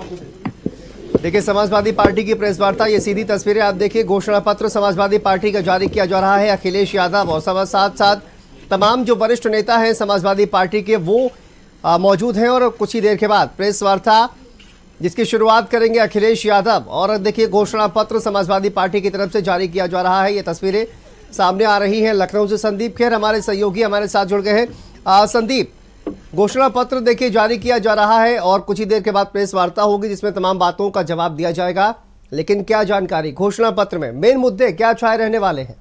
देखिए, समाजवादी पार्टी की प्रेस वार्ता, ये सीधी तस्वीरें आप देखिए। घोषणा पत्र समाजवादी पार्टी का जारी किया जा रहा है। अखिलेश यादव और साथ साथ तमाम जो वरिष्ठ नेता हैं समाजवादी पार्टी के, वो मौजूद हैं। और कुछ ही देर के बाद प्रेस वार्ता जिसकी शुरुआत करेंगे अखिलेश यादव। और देखिए, घोषणा पत्र समाजवादी पार्टी की तरफ से जारी किया जा रहा है। ये तस्वीरें सामने आ रही हैं। लखनऊ से संदीप खेर हमारे सहयोगी हमारे साथ जुड़ गए हैं। संदीप, घोषणा पत्र देखिए जारी किया जा रहा है और कुछ ही देर के बाद प्रेस वार्ता होगी जिसमें तमाम बातों का जवाब दिया जाएगा। लेकिन क्या जानकारी घोषणा पत्र में, मेन मुद्दे क्या छाए रहने वाले हैं?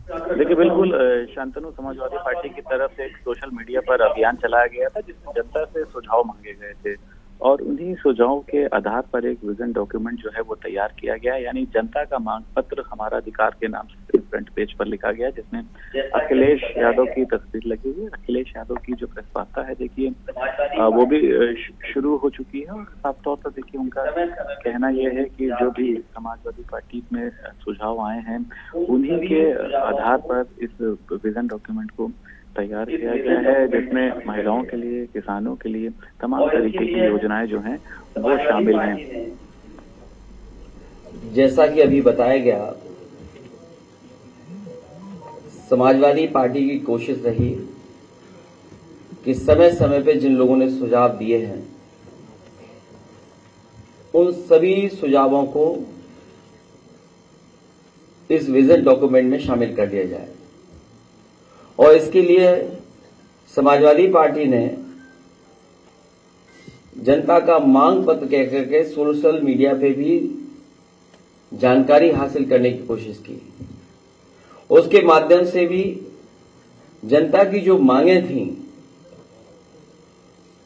देखिए, बिल्कुल शांतनु, समाजवादी पार्टी की तरफ से एक सोशल मीडिया पर अभियान चलाया गया था जिसमें जनता से सुझाव मांगे गए थे और उन्हीं सुझावों के आधार पर एक विजन डॉक्यूमेंट जो है वो तैयार किया गया। यानी जनता का मांग पत्र हमारा अधिकार के नाम से फ्रंट पेज पर लिखा गया, जिसमें अखिलेश यादव की तस्वीर लगी हुई है। अखिलेश यादव की जो प्रेस वार्ता है देखिए वो भी शुरू हो चुकी है और साफ तौर पर देखिए उनका कहना यह है कि जो भी समाजवादी पार्टी में सुझाव आए हैं उन्हीं के आधार पर इस विजन डॉक्यूमेंट को तैयार किया गया है, जिसमें महिलाओं के लिए, किसानों के लिए तमाम तरीके की योजनाएं जो हैं वो शामिल हैं। जैसा कि अभी बताया गया, समाजवादी पार्टी की कोशिश रही कि समय समय पे जिन लोगों ने सुझाव दिए हैं उन सभी सुझावों को इस विजन डॉक्यूमेंट में शामिल कर लिया जाए। और इसके लिए समाजवादी पार्टी ने जनता का मांग पत्र कह करके सोशल मीडिया पे भी जानकारी हासिल करने की कोशिश की। उसके माध्यम से भी जनता की जो मांगें थीं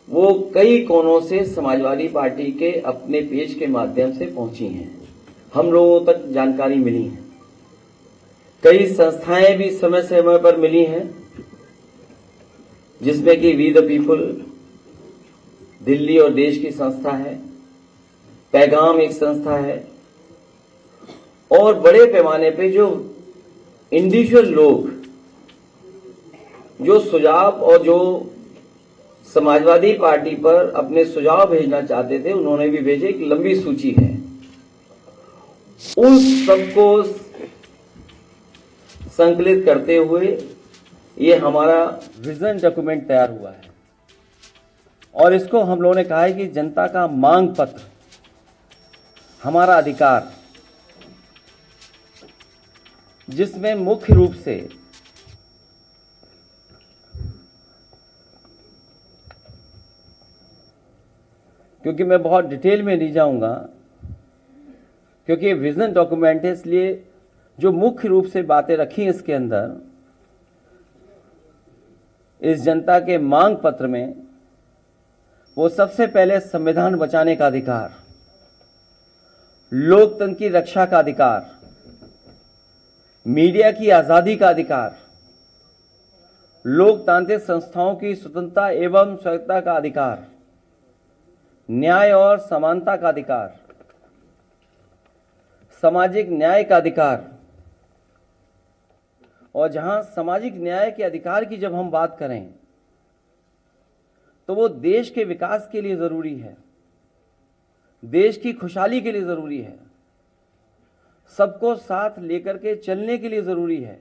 वो कई कोनों से समाजवादी पार्टी के अपने पेज के माध्यम से पहुंची हैं, हम लोगों तक जानकारी मिली है। कई संस्थाएं भी समय समय पर मिली हैं, जिसमें कि वी द पीपुल दिल्ली और देश की संस्था है, पैगाम एक संस्था है, और बड़े पैमाने पे जो इंडिविजुअल लोग जो सुझाव और जो समाजवादी पार्टी पर अपने सुझाव भेजना चाहते थे उन्होंने भी भेजे। एक लंबी सूची है, उन सबको संकलित करते हुए ये हमारा विजन डॉक्यूमेंट तैयार हुआ है। और इसको हम लोगों ने कहा है कि जनता का मांग पत्र हमारा अधिकार, जिसमें मुख्य रूप से क्योंकि मैं बहुत डिटेल में नहीं जाऊंगा क्योंकि विजन डॉक्यूमेंट है, इसलिए जो मुख्य रूप से बातें रखी हैं इसके अंदर, इस जनता के मांग पत्र में, वो सबसे पहले संविधान बचाने का अधिकार, लोकतंत्र की रक्षा का अधिकार, मीडिया की आजादी का अधिकार, लोकतांत्रिक संस्थाओं की स्वतंत्रता एवं स्वायत्तता का अधिकार, न्याय और समानता का अधिकार, सामाजिक न्याय का अधिकार। और जहां सामाजिक न्याय के अधिकार की जब हम बात करें तो वो देश के विकास के लिए जरूरी है, देश की खुशहाली के लिए जरूरी है, सबको साथ लेकर के चलने के लिए जरूरी है।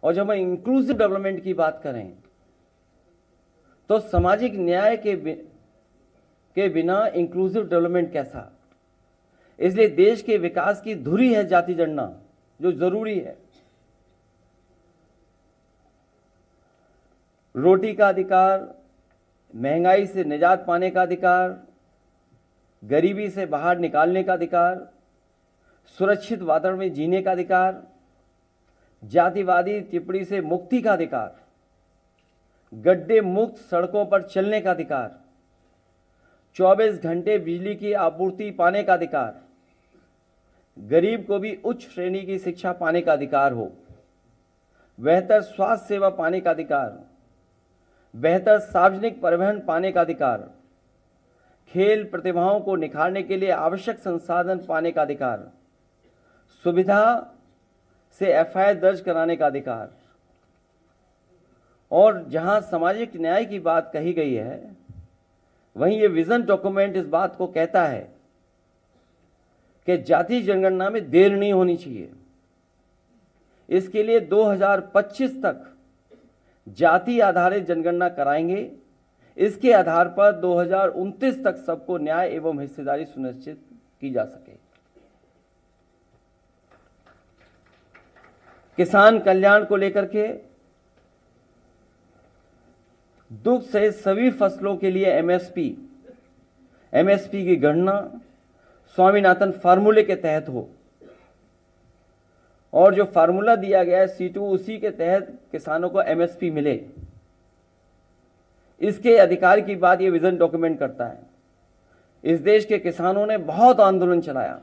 और जब हम इंक्लूसिव डेवलपमेंट की बात करें तो सामाजिक न्याय के बिना इंक्लूसिव डेवलपमेंट कैसा? इसलिए देश के विकास की धुरी है जाति जनगणना, जो जरूरी है। रोटी का अधिकार, महंगाई से निजात पाने का अधिकार, गरीबी से बाहर निकालने का अधिकार, सुरक्षित वातावरण में जीने का अधिकार, जातिवादी टिप्पणी से मुक्ति का अधिकार, गड्ढे मुक्त सड़कों पर चलने का अधिकार, 24 घंटे बिजली की आपूर्ति पाने का अधिकार, गरीब को भी उच्च श्रेणी की शिक्षा पाने का अधिकार हो, बेहतर स्वास्थ्य सेवा पाने का अधिकार, बेहतर सार्वजनिक परिवहन पाने का अधिकार, खेल प्रतिभाओं को निखारने के लिए आवश्यक संसाधन पाने का अधिकार, सुविधा से एफआईआर दर्ज कराने का अधिकार। और जहां सामाजिक न्याय की बात कही गई है, वहीं ये विजन डॉक्यूमेंट इस बात को कहता है कि जाति जनगणना में देर नहीं होनी चाहिए। इसके लिए 2025 तक जाति आधारित जनगणना कराएंगे। इसके आधार पर 2029 तक सबको न्याय एवं हिस्सेदारी सुनिश्चित की जा सके। किसान कल्याण को लेकर के दुग्ध सहित सभी फसलों के लिए एमएसपी की गणना स्वामीनाथन फार्मूले के तहत हो, और जो फार्मूला दिया गया है C2 उसी के तहत किसानों को एमएसपी मिले। इसके अधिकार की बात ये विजन डॉक्यूमेंट करता है। इस देश के किसानों ने बहुत आंदोलन चलाया।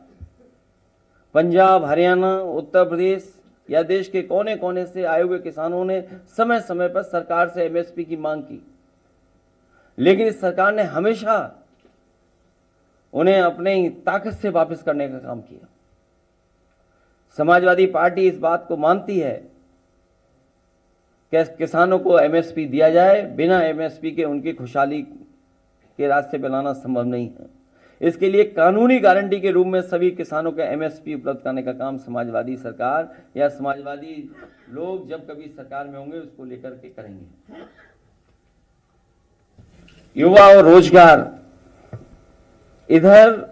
पंजाब, हरियाणा, उत्तर प्रदेश या देश के कोने कोने से आए हुए किसानों ने समय समय पर सरकार से एमएसपी की मांग की, लेकिन इस सरकार ने हमेशा उन्हें अपने ताकत से वापस करने का काम किया। समाजवादी पार्टी इस बात को मानती है कि किसानों को एमएसपी दिया जाए। बिना एमएसपी के उनकी खुशहाली के रास्ते पे लाना संभव नहीं है। इसके लिए कानूनी गारंटी के रूप में सभी किसानों को एमएसपी उपलब्ध कराने का काम समाजवादी सरकार या समाजवादी लोग जब कभी सरकार में होंगे उसको लेकर के करेंगे। युवा और रोजगार, इधर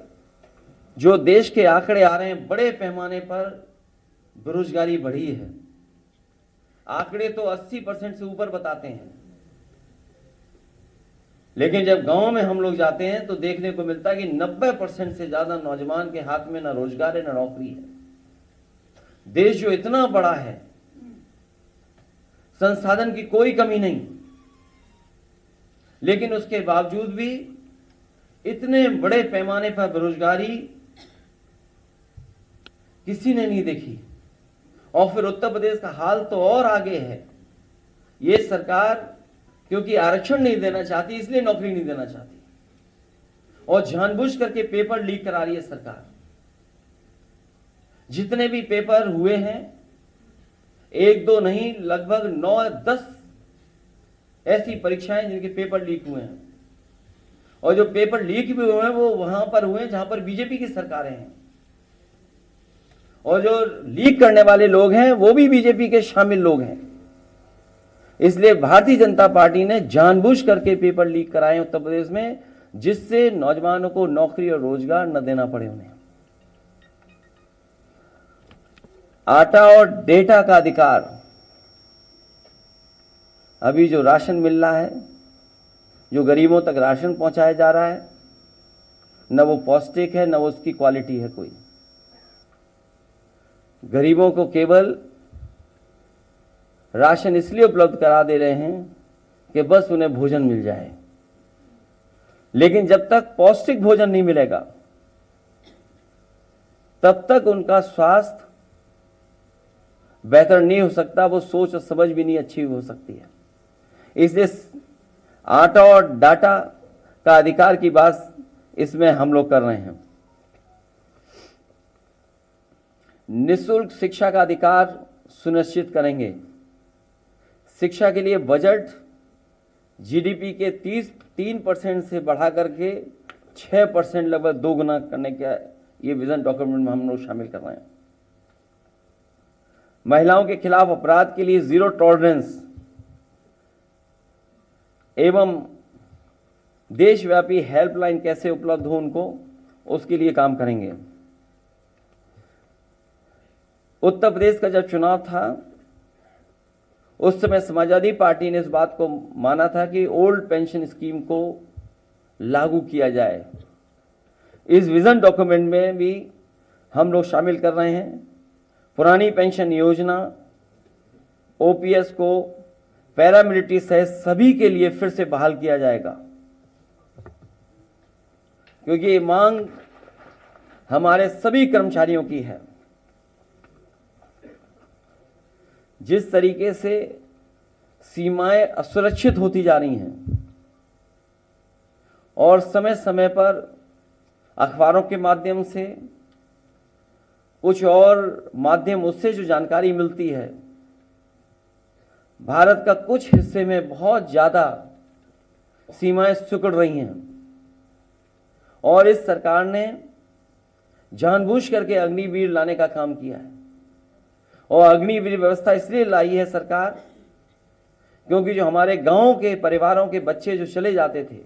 जो देश के आंकड़े आ रहे हैं, बड़े पैमाने पर बेरोजगारी बढ़ी है। आंकड़े तो 80% से ऊपर बताते हैं, लेकिन जब गांव में हम लोग जाते हैं तो देखने को मिलता है कि 90% से ज्यादा नौजवान के हाथ में ना रोजगार है ना नौकरी है। देश जो इतना बड़ा है, संसाधन की कोई कमी नहीं, लेकिन उसके बावजूद भी इतने बड़े पैमाने पर बेरोजगारी किसी ने नहीं देखी। और फिर उत्तर प्रदेश का हाल तो और आगे है। ये सरकार क्योंकि आरक्षण नहीं देना चाहती, इसलिए नौकरी नहीं देना चाहती, और जानबूझ करके पेपर लीक करा रही है सरकार। जितने भी पेपर हुए हैं, 1-2 नहीं, लगभग 9-10 ऐसी परीक्षाएं जिनके पेपर लीक हुए हैं। और जो पेपर लीक भी हुए हैं वो वहां पर हुए हैं जहां पर बीजेपी की सरकारें हैं, और जो लीक करने वाले लोग हैं वो भी बीजेपी के शामिल लोग हैं। इसलिए भारतीय जनता पार्टी ने जानबूझ करके पेपर लीक कराए उत्तर प्रदेश में, जिससे नौजवानों को नौकरी और रोजगार न देना पड़े उन्हें। आटा और डेटा का अधिकार, अभी जो राशन मिल रहा है, जो गरीबों तक राशन पहुंचाया जा रहा है, न वो पौष्टिक है न वो उसकी क्वालिटी है कोई। गरीबों को केवल राशन इसलिए उपलब्ध करा दे रहे हैं कि बस उन्हें भोजन मिल जाए, लेकिन जब तक पौष्टिक भोजन नहीं मिलेगा तब तक उनका स्वास्थ्य बेहतर नहीं हो सकता, वो सोच और समझ भी नहीं अच्छी हो सकती है। इसलिए आटा और डाटा का अधिकार की बात इसमें हम लोग कर रहे हैं। निःशुल्क शिक्षा का अधिकार सुनिश्चित करेंगे। शिक्षा के लिए बजट जीडीपी के 3% से बढ़ा करके 6% लगभग दोगुना करने का ये विजन डॉक्यूमेंट में हम लोग शामिल कर रहे हैं। महिलाओं के खिलाफ अपराध के लिए जीरो टॉलरेंस एवं देशव्यापी हेल्पलाइन कैसे उपलब्ध हो उनको, उसके लिए काम करेंगे। उत्तर प्रदेश का जब चुनाव था उस समय समाजवादी पार्टी ने इस बात को माना था कि ओल्ड पेंशन स्कीम को लागू किया जाए। इस विजन डॉक्यूमेंट में भी हम लोग शामिल कर रहे हैं। पुरानी पेंशन योजना, ओपीएस को पैरामिलिट्री सहित सभी के लिए फिर से बहाल किया जाएगा, क्योंकि ये मांग हमारे सभी कर्मचारियों की है। जिस तरीके से सीमाएं असुरक्षित होती जा रही हैं और समय समय पर अखबारों के माध्यम से कुछ और माध्यम उससे जो जानकारी मिलती है, भारत का कुछ हिस्से में बहुत ज्यादा सीमाएं सिकुड़ रही हैं, और इस सरकार ने जानबूझ करके अग्निवीर लाने का काम किया है। और अग्निवीर व्यवस्था इसलिए लाई है सरकार क्योंकि जो हमारे गांव के परिवारों के बच्चे जो चले जाते थे,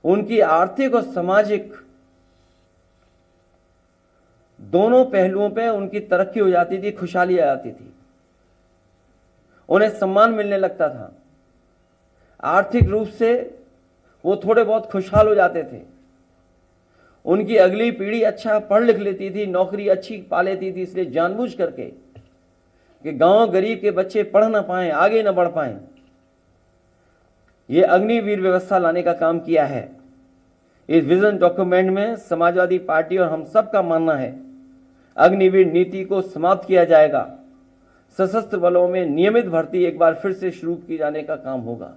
उनकी आर्थिक और सामाजिक दोनों पहलुओं पे उनकी तरक्की हो जाती थी, खुशहाली आ जाती थी, उन्हें सम्मान मिलने लगता था, आर्थिक रूप से वो थोड़े बहुत खुशहाल हो जाते थे, उनकी अगली पीढ़ी अच्छा पढ़ लिख लेती थी, नौकरी अच्छी पा लेती थी। इसलिए जानबूझ करके कि गांव गरीब के बच्चे पढ़ ना पाएं, आगे ना बढ़ पाएं, ये अग्निवीर व्यवस्था लाने का काम किया है। इस विजन डॉक्यूमेंट में समाजवादी पार्टी और हम सब का मानना है अग्निवीर नीति को समाप्त किया जाएगा, सशस्त्र बलों में नियमित भर्ती एक बार फिर से शुरू की जाने का काम होगा।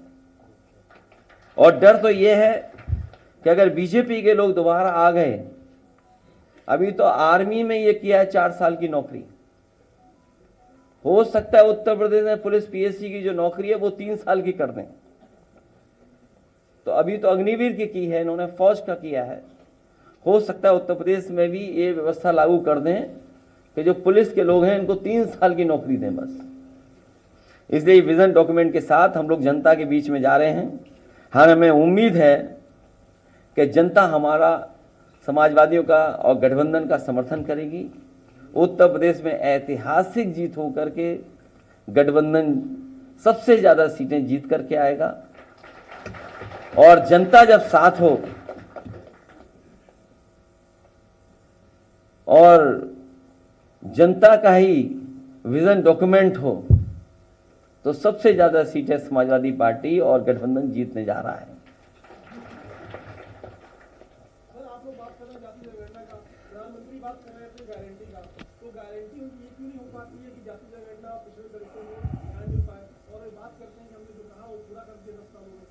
और डर तो यह है कि अगर बीजेपी के लोग दोबारा आ गए, अभी तो आर्मी में ये किया है 4 साल की नौकरी, हो सकता है उत्तर प्रदेश में पुलिस पीएससी की जो नौकरी है वो 3 साल की कर दें। तो अभी तो अग्निवीर की है इन्होंने, फौज का किया है, हो सकता है उत्तर प्रदेश में भी ये व्यवस्था लागू कर दें कि जो पुलिस के लोग हैं इनको 3 साल की नौकरी दें बस। इसलिए विजन डॉक्यूमेंट के साथ हम लोग जनता के बीच में जा रहे हैं। हमें उम्मीद है कि जनता हमारा समाजवादियों का और गठबंधन का समर्थन करेगी। उत्तर प्रदेश में ऐतिहासिक जीत होकर के गठबंधन सबसे ज्यादा सीटें जीत करके आएगा। और जनता जब साथ हो और जनता का ही विजन डॉक्यूमेंट हो तो सबसे ज्यादा सीटें समाजवादी पार्टी और गठबंधन जीतने जा रहा है। आप लोग बात कर रहे हैं जाति जनगणना का, प्रधानमंत्री बात कर रहे थे गारंटी का, तो गारंटी ये क्यों नहीं हो पाती है कि जाति जनगणना पिछले तरीके में न्याय मिल पाए? और बात करते हैं कि हमने जो कहा वो पूरा कर दिया 10 सालों में।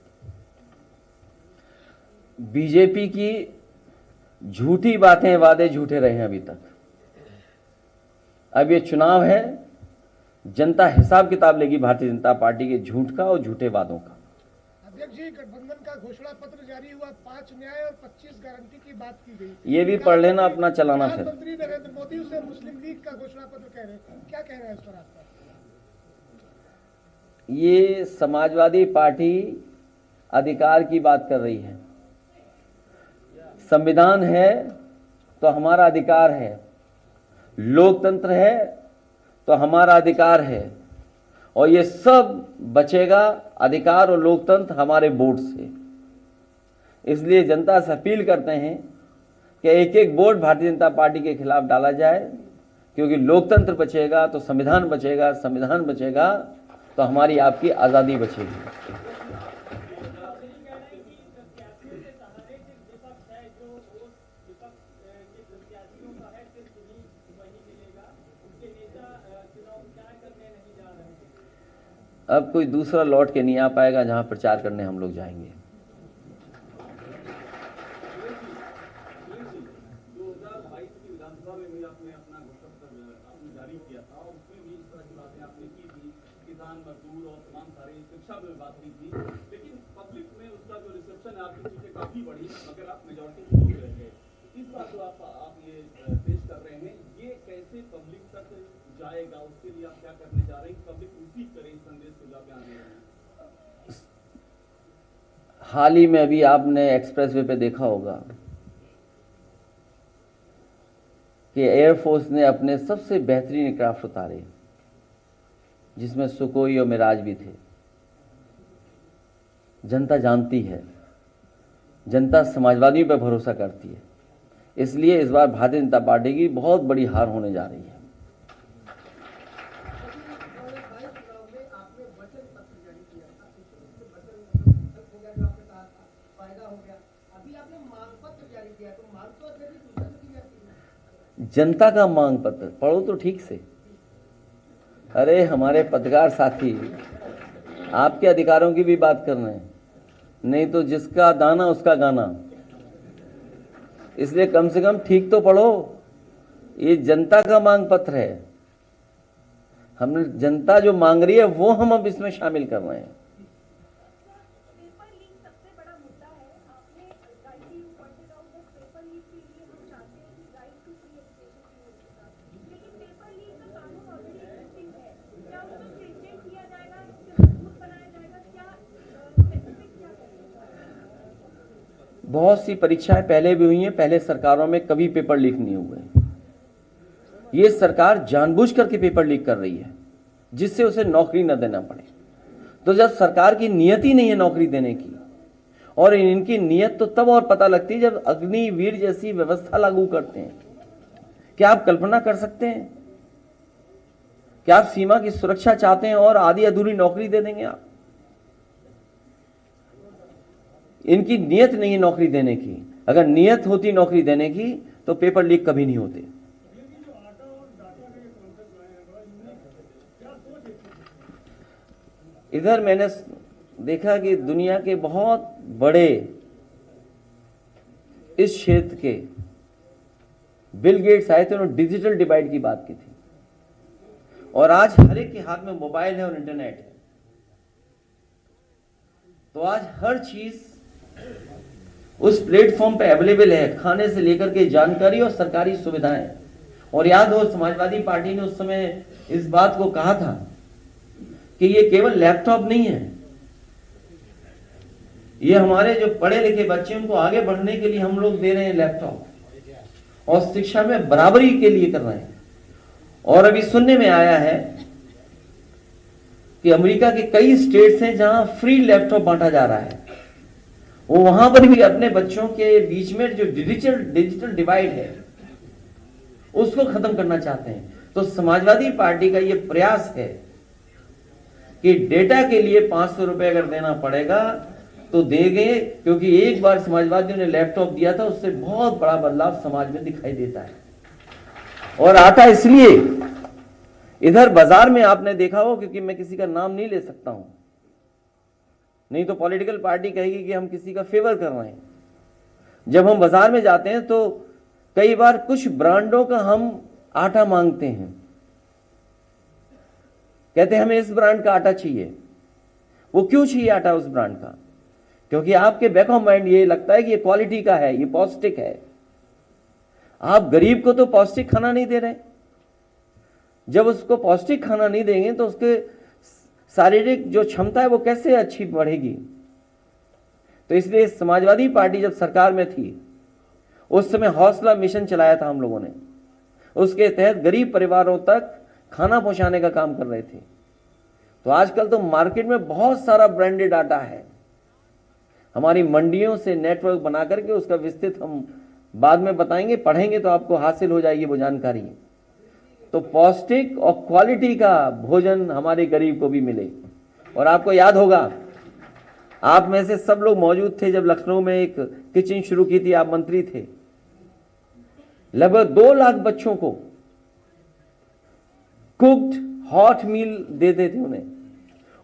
बीजेपी की झूठी बातें, वादे झूठे रहे हैं अभी तक। अब ये चुनाव है, जनता हिसाब किताब लेगी भारतीय जनता पार्टी के झूठ का और झूठे वादों का। अध्यक्ष जी, गठबंधन का घोषणा पत्र जारी हुआ, 5 न्याय और 25 गारंटी की बात की गई। ये भी पढ़ लेना अपना चलाना फिर। प्रधानमंत्री नरेंद्र मोदी उसे मुस्लिम लीग का घोषणा पत्र कह रहे हैं, क्या कह रहे हैं इस पर आपका? ये समाजवादी पार्टी अधिकार की बात कर रही है। संविधान है तो हमारा अधिकार है, लोकतंत्र है तो हमारा अधिकार है, और ये सब बचेगा अधिकार और लोकतंत्र हमारे वोट से। इसलिए जनता से अपील करते हैं कि एक एक वोट भारतीय जनता पार्टी के खिलाफ डाला जाए, क्योंकि लोकतंत्र बचेगा तो संविधान बचेगा, संविधान बचेगा तो हमारी आपकी आज़ादी बचेगी। अब कोई दूसरा लौट के नहीं आ पाएगा जहां प्रचार करने हम लोग जाएंगे। 2022 की विधानसभा में भी आपने अपना घोषणा पत्र जारी किया था और उसमें भी इस तरह की बातें आपने की थी, किसान मजदूर और तमाम सारी शिक्षा में बात की थी, लेकिन पब्लिक में उसका जो रिसेप्शन है आपकी सीटें काफी बढ़ी मगर आप मेजोरिटी में नहीं रह गए। इस बात को आप ये पेश कर रहे हैं, ये कैसे पब्लिक तक जाएगा, उसके लिए आप क्या करने जा रहे हैं, पब्लिक रिसीव करे इस संदेश को जो आप यहाँ दे रहे हैं? हाल ही में अभी आपने एक्सप्रेसवे पे देखा होगा कि एयरफोर्स ने अपने सबसे बेहतरीन एयरक्राफ्ट उतारे, जिसमें सुकोई और मिराज भी थे। जनता जानती है, जनता समाजवादियों पर भरोसा करती है, इसलिए इस बार भारतीय जनता पार्टी की बहुत बड़ी हार होने जा रही है। जनता का मांग पत्र पढ़ो तो ठीक से। अरे हमारे पत्रकार साथी आपके अधिकारों की भी बात कर रहे हैं, नहीं तो जिसका दाना उसका गाना। इसलिए कम से कम ठीक तो पढ़ो। ये जनता का मांग पत्र है, हमने जनता जो मांग रही है वो हम अब इसमें शामिल कर रहे हैं। पेपर लीक सबसे बड़ा मुद्दा है। आपने rightly you pointed out that paper leak के लिए हम चाहते हैं कि बहुत सी परीक्षाएं पहले भी हुई हैं, पहले सरकारों में कभी पेपर लीक नहीं हुए। ये सरकार जानबूझ करके पेपर लीक कर रही है जिससे उसे नौकरी न देना पड़े। तो जब सरकार की नियत ही नहीं है नौकरी देने की, और इनकी नियत तो तब और पता लगती है जब अग्निवीर जैसी व्यवस्था लागू करते हैं। क्या आप कल्पना कर सकते हैं? क्या आप सीमा की सुरक्षा चाहते हैं और आधी अधूरी नौकरी दे देंगे आप? इनकी नियत नहीं है नौकरी देने की। अगर नियत होती नौकरी देने की तो पेपर लीक कभी नहीं होते। इधर मैंने देखा कि दुनिया के बहुत बड़े इस क्षेत्र के बिल गेट्स आए थे, उन्होंने डिजिटल डिवाइड की बात की थी। और आज हर एक के हाथ में मोबाइल है और इंटरनेट है, तो आज हर चीज उस प्लेटफॉर्म पे अवेलेबल है, खाने से लेकर के जानकारी और सरकारी सुविधाएं। और याद हो समाजवादी पार्टी ने उस समय इस बात को कहा था कि ये केवल लैपटॉप नहीं है, ये हमारे जो पढ़े लिखे बच्चे उनको आगे बढ़ने के लिए हम लोग दे रहे हैं लैपटॉप, और शिक्षा में बराबरी के लिए कर रहे हैं। और अभी सुनने में आया है कि अमेरिका के कई स्टेट्स हैं जहां फ्री लैपटॉप बांटा जा रहा है, वो वहां पर भी अपने बच्चों के बीच में जो डिजिटल डिवाइड है उसको खत्म करना चाहते हैं। तो समाजवादी पार्टी का ये प्रयास है कि डेटा के लिए 500 रुपए अगर देना पड़ेगा तो देंगे, क्योंकि एक बार समाजवादियों ने लैपटॉप दिया था, उससे बहुत बड़ा बदलाव समाज में दिखाई देता है। और आता इसलिए इधर बाजार में आपने देखा हो, क्योंकि मैं किसी का नाम नहीं ले सकता हूं, नहीं तो पॉलिटिकल पार्टी कहेगी कि हम किसी का फेवर कर रहे हैं। जब हम बाजार में जाते हैं तो कई बार कुछ ब्रांडों का हम आटा मांगते हैं, कहते हैं हमें इस ब्रांड का आटा चाहिए। वो क्यों चाहिए आटा उस ब्रांड का? क्योंकि आपके बैक ऑफ माइंड ये लगता है कि ये क्वालिटी का है, ये पौष्टिक है। आप गरीब को तो पौष्टिक खाना नहीं दे रहे। जब उसको पौष्टिक खाना नहीं देंगे तो उसके शारीरिक जो क्षमता है वो कैसे अच्छी बढ़ेगी? तो इसलिए समाजवादी पार्टी जब सरकार में थी उस समय हौसला मिशन चलाया था हम लोगों ने, उसके तहत गरीब परिवारों तक खाना पहुंचाने का काम कर रहे थे। तो आजकल तो मार्केट में बहुत सारा ब्रांडेड आटा है। हमारी मंडियों से नेटवर्क बना करके उसका विस्तृत हम बाद में बताएंगे, पढ़ेंगे तो आपको हासिल हो जाएगी वो जानकारी। तो पौष्टिक और क्वालिटी का भोजन हमारे गरीब को भी मिले। और आपको याद होगा, आप में से सब लोग मौजूद थे जब लखनऊ में एक किचन शुरू की थी, आप मंत्री थे। लगभग 2 लाख बच्चों को कुक्ड हॉट मील देते थे उन्हें।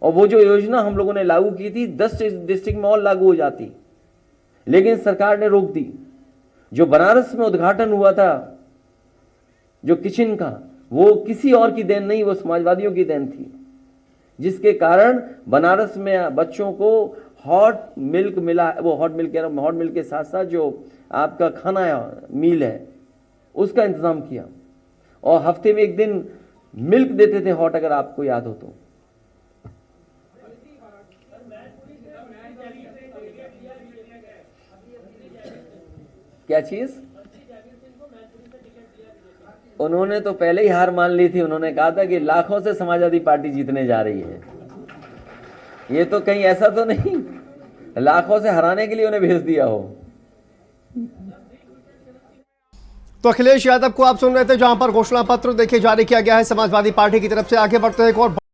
और वो जो योजना हम लोगों ने लागू की थी 10 डिस्ट्रिक्ट में और लागू हो जाती, लेकिन सरकार ने रोक दी। जो बनारस में उद्घाटन हुआ था जो किचन का, वो किसी और की देन नहीं, वो समाजवादियों की देन थी, जिसके कारण बनारस में बच्चों को हॉट मिल्क मिला। वो हॉट मिल्क के साथ साथ जो आपका खाना है, मील है, उसका इंतजाम किया। और हफ्ते में 1 दिन मिल्क देते थे हॉट, अगर आपको याद हो तो। क्या चीज? उन्होंने तो पहले ही हार मान ली थी। उन्होंने कहा था कि लाखों से समाजवादी पार्टी जीतने जा रही है। ये तो कहीं ऐसा तो नहीं लाखों से हराने के लिए उन्हें भेज दिया हो। तो अखिलेश यादव को आप सुन रहे थे, जहां पर घोषणा पत्र देखिए जारी किया गया है समाजवादी पार्टी की तरफ से। आगे बढ़ते हैं एक और